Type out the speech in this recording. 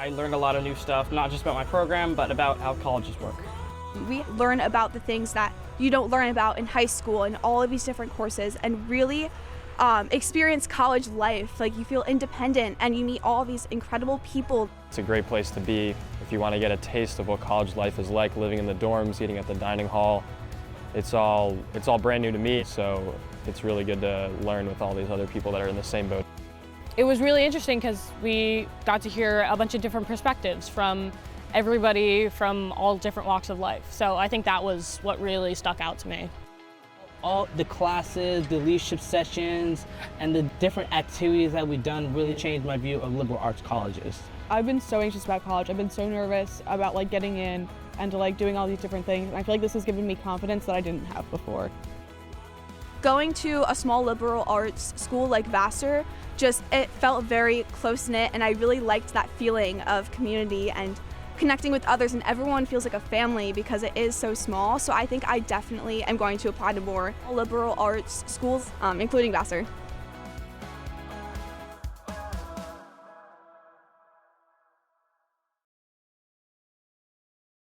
I learned a lot of new stuff, not just about my program, but about how colleges work. We learn about the things that you don't learn about in high school and all of these different courses, and really experience college life. Like, you feel independent and you meet all these incredible people. It's a great place to be if you want to get a taste of what college life is like, living in the dorms, eating at the dining hall. It's all brand new to me, so it's really good to learn with all these other people that are in the same boat. It was really interesting because we got to hear a bunch of different perspectives from everybody from all different walks of life. So I think that was what really stuck out to me. All the classes, the leadership sessions, and the different activities that we've done really changed my view of liberal arts colleges. I've been so anxious about college. I've been so nervous about getting in and doing all these different things. And I feel like this has given me confidence that I didn't have before. Going to a small liberal arts school like Vassar, it felt very close-knit, and I really liked that feeling of community and connecting with others, and everyone feels like a family because it is so small. So I think I definitely am going to apply to more liberal arts schools, including Vassar.